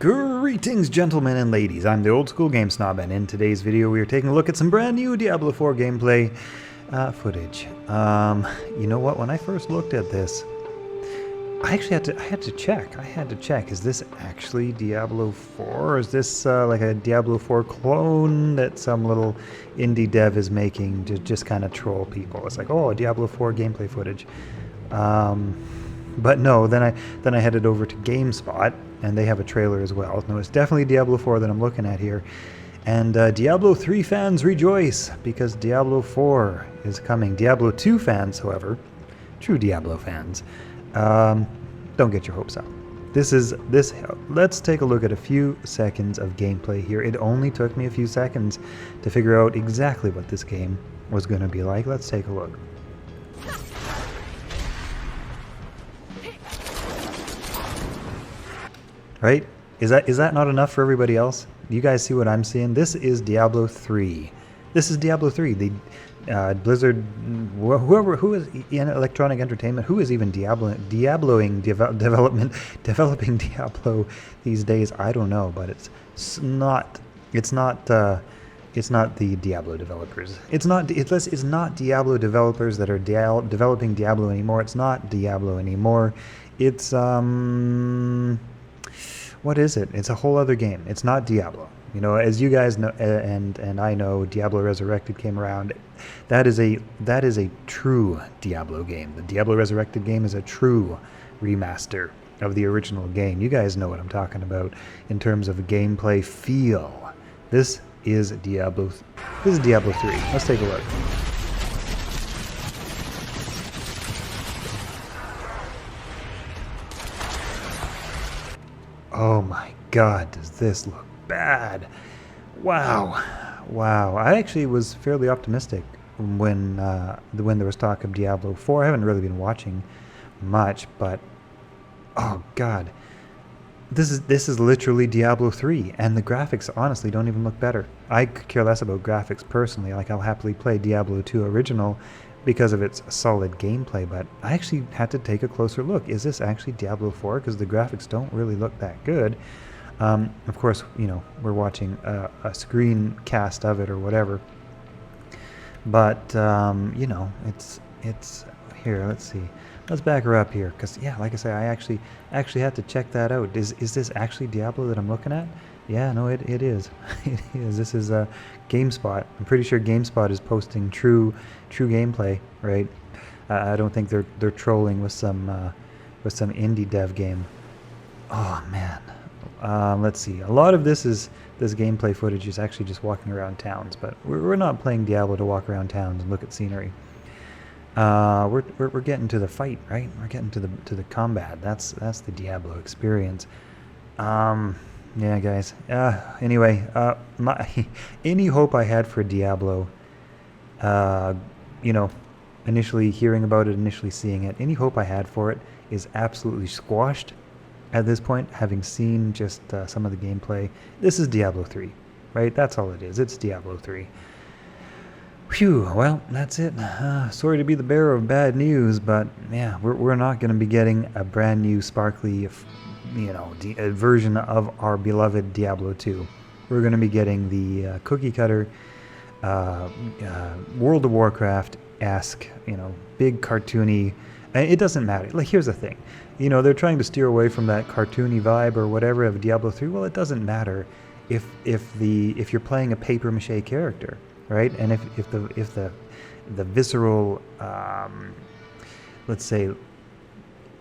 Greetings, gentlemen and ladies. I'm the Old School Game Snob, and in today's video we are taking a look at some brand new Diablo 4 gameplay footage. You know what? When I first looked at this, I actually had to check. Is this actually Diablo 4, or is this like a Diablo 4 clone that some little indie dev is making to just kind of troll people? It's like, oh, Diablo 4 gameplay footage. But no, then I headed over to GameSpot, and they have a trailer as well. No, it's definitely Diablo 4 that I'm looking at here. And Diablo 3 fans rejoice, because Diablo 4 is coming. Diablo 2 fans, however, true Diablo fans, don't get your hopes up. Let's take a look at a few seconds of gameplay here. It only took me a few seconds to figure out exactly what this game was going to be like. Let's take a look. Right? Is that not enough for everybody else? Do you guys see what I'm seeing? This is Diablo 3. This is Diablo 3. The Blizzard, who is in Electronic Entertainment, who is even developing Diablo these days? I don't know, but it's not the Diablo developers. It's not Diablo developers that are developing Diablo anymore. It's not Diablo anymore. It's what is it? It's a whole other game. It's not Diablo. You know, as you guys know, and I know, Diablo Resurrected came around. That is a true Diablo game. The Diablo Resurrected game is a true remaster of the original game. You guys know what I'm talking about in terms of gameplay feel. This is Diablo 3. Let's take a look. Oh my God, does this look bad? Wow. I actually was fairly optimistic when there was talk of Diablo 4. I haven't really been watching much, but oh God, this is literally Diablo 3, and the graphics honestly don't even look better. I could care less about graphics personally. Like, I'll happily play Diablo 2 original because of its solid gameplay, but I actually had to take a closer look. Is this actually Diablo 4? Because the graphics don't really look that good. Of course, you know, we're watching a screencast of it or whatever. But, you know, it's here, let's see. Let's back her up here, because, yeah, like I say, I actually had to check that out. Is this actually Diablo that I'm looking at? Yeah, no, it is. It is. This is GameSpot. I'm pretty sure GameSpot is posting true gameplay, right? I don't think they're trolling with some indie dev game. Oh man. Let's see. A lot of this gameplay footage is actually just walking around towns, but we're not playing Diablo to walk around towns and look at scenery. We're getting to the fight, right? We're getting to the combat. That's the Diablo experience. Yeah, guys. Anyway, any hope I had for Diablo, you know, initially hearing about it, initially seeing it, any hope I had for it is absolutely squashed at this point, having seen just some of the gameplay. This is Diablo 3, right? That's all it is. It's Diablo 3. Phew, well, that's it. Sorry to be the bearer of bad news, but yeah, we're not going to be getting a brand new sparkly, you know, version of our beloved Diablo 2. We're going to be getting the cookie cutter World of Warcraft-esque, you know, big cartoony. It doesn't matter. Like, here's the thing. You know, they're trying to steer away from that cartoony vibe or whatever of Diablo 3. Well, it doesn't matter if you're playing a paper mache character, right? And if the visceral, let's say,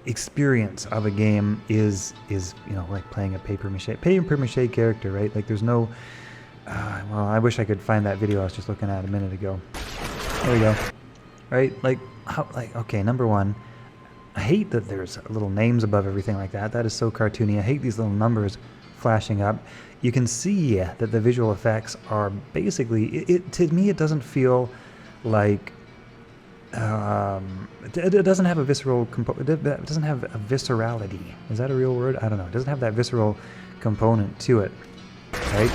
experience of a game is you know, like playing a paper mache character, right? Like, there's no well, I wish I could find that video I was just looking at a minute ago. There we go. Right? Like, okay, number one, I hate that there's little names above everything like that. That is so cartoony. I hate these little numbers flashing up. You can see that the visual effects are basically, to me it doesn't feel like it doesn't have a visceral it doesn't have a viscerality. Is that a real word? I don't know. It doesn't have that visceral component to it, right?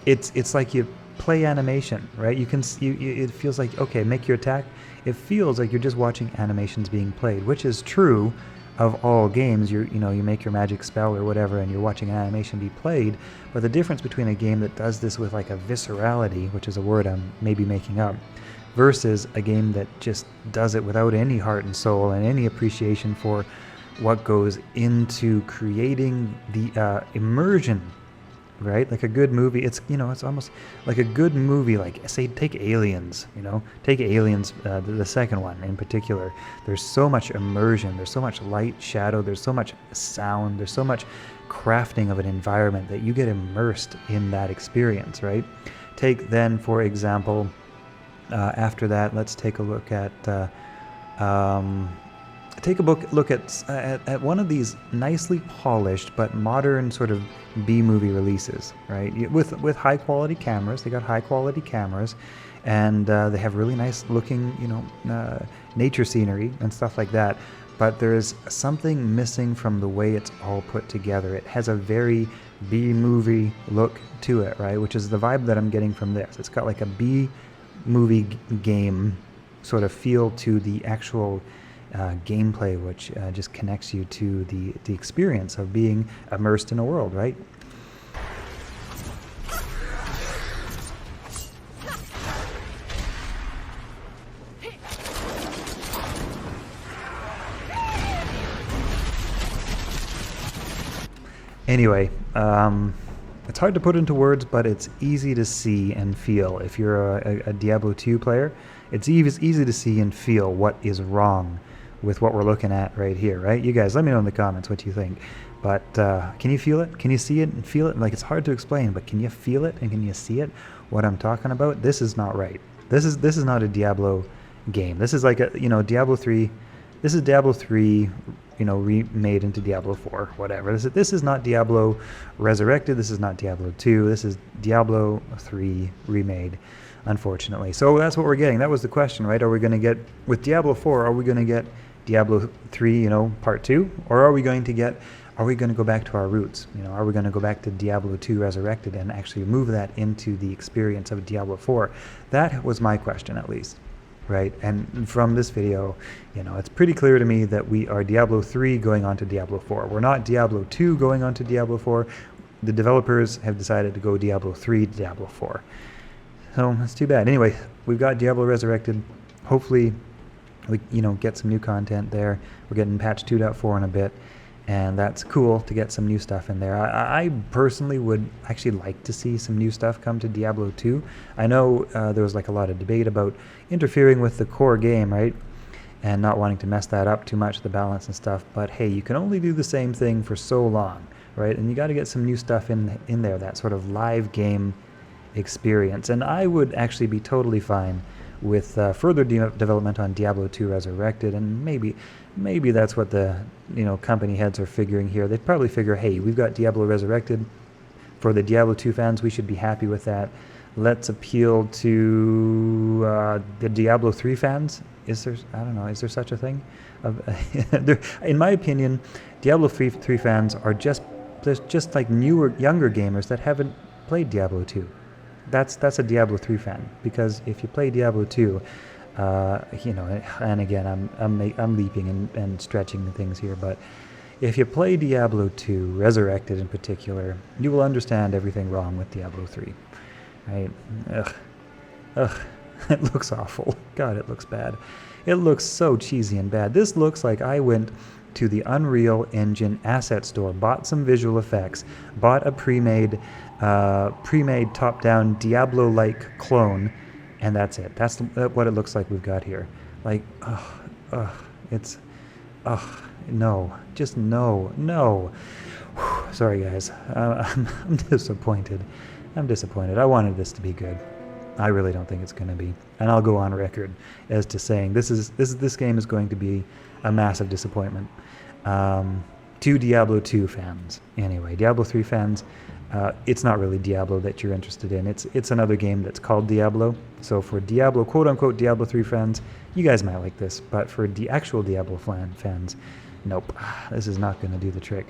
It's like you play animation, right? It feels like, okay, make your attack. It feels like you're just watching animations being played, which is true, of all games. You make your magic spell or whatever, and you're watching an animation be played. But the difference between a game that does this with like a viscerality, which is a word I'm maybe making up, versus a game that just does it without any heart and soul and any appreciation for what goes into creating the immersion, right? Like a good movie, it's almost like a good movie, like say take Aliens, the second one in particular. There's so much immersion, there's so much light, shadow, there's so much sound, there's so much crafting of an environment that you get immersed in that experience, right? Take then, for example, after that, let's take a look at look at one of these nicely polished but modern sort of B-movie releases, right? With high quality cameras. They got high quality cameras, and they have really nice looking, nature scenery and stuff like that. But there is something missing from the way it's all put together. It has a very B-movie look to it, right? Which is the vibe that I'm getting from this. It's got like a B-movie game sort of feel to the actual gameplay, which just connects you to the experience of being immersed in a world, right? Anyway, it's hard to put into words, but it's easy to see and feel. If you're a Diablo 2 player, it's easy to see and feel what is wrong with what we're looking at right here, right? You guys, let me know in the comments what you think. But can you feel it? Can you see it and feel it? Like, it's hard to explain, but can you feel it and can you see it? What I'm talking about? This is not right. This is not a Diablo game. This is like a Diablo 3. This is Diablo 3, remade into Diablo 4, whatever. This is not Diablo Resurrected. This is not Diablo 2. This is Diablo 3 remade, unfortunately. So that's what we're getting. That was the question, right? Are we going to get, with Diablo 4, are we going to get Diablo 3, part 2? Or are we going to go back to our roots? Are we going to go back to Diablo 2 Resurrected and actually move that into the experience of Diablo 4? That was my question, at least. Right, and from this video, it's pretty clear to me that we are Diablo 3 going on to Diablo 4. We're not Diablo 2 going on to Diablo 4. The developers have decided to go Diablo 3 to Diablo 4. So that's too bad. Anyway, we've got Diablo Resurrected. Hopefully, we get some new content there. We're getting patch 2.4 in a bit, and that's cool to get some new stuff in there. I personally would actually like to see some new stuff come to Diablo 2. I know there was like a lot of debate about interfering with the core game, right? And not wanting to mess that up too much, the balance and stuff. But hey, you can only do the same thing for so long, right? And you got to get some new stuff in there, that sort of live game experience. And I would actually be totally fine with further development on Diablo 2 Resurrected, and maybe that's what the company heads are figuring here. They probably figure, hey, we've got Diablo Resurrected. For the Diablo 2 fans, we should be happy with that. Let's appeal to the Diablo 3 fans. Is there such a thing? In my opinion, Diablo 3 fans are just like younger gamers that haven't played Diablo 2. That's a Diablo 3 fan, because if you play Diablo 2, and again, I'm leaping and stretching things here, but if you play Diablo 2, Resurrected in particular, you will understand everything wrong with Diablo 3, right? Ugh, it looks awful. God, it looks bad. It looks so cheesy and bad. This looks like I went to the Unreal Engine asset store, bought some visual effects, bought a pre-made top-down Diablo-like clone, and that's it. That's what it looks like we've got here. Like, no, just no. Whew, sorry guys, I'm disappointed. I wanted this to be good. I really don't think it's going to be, and I'll go on record as to saying this game is going to be a massive disappointment to Diablo 2 fans. Anyway, Diablo 3 fans, it's not really Diablo that you're interested in. It's another game that's called Diablo. So for Diablo, quote unquote Diablo 3 fans, you guys might like this, but for the actual Diablo fans, nope, this is not going to do the trick.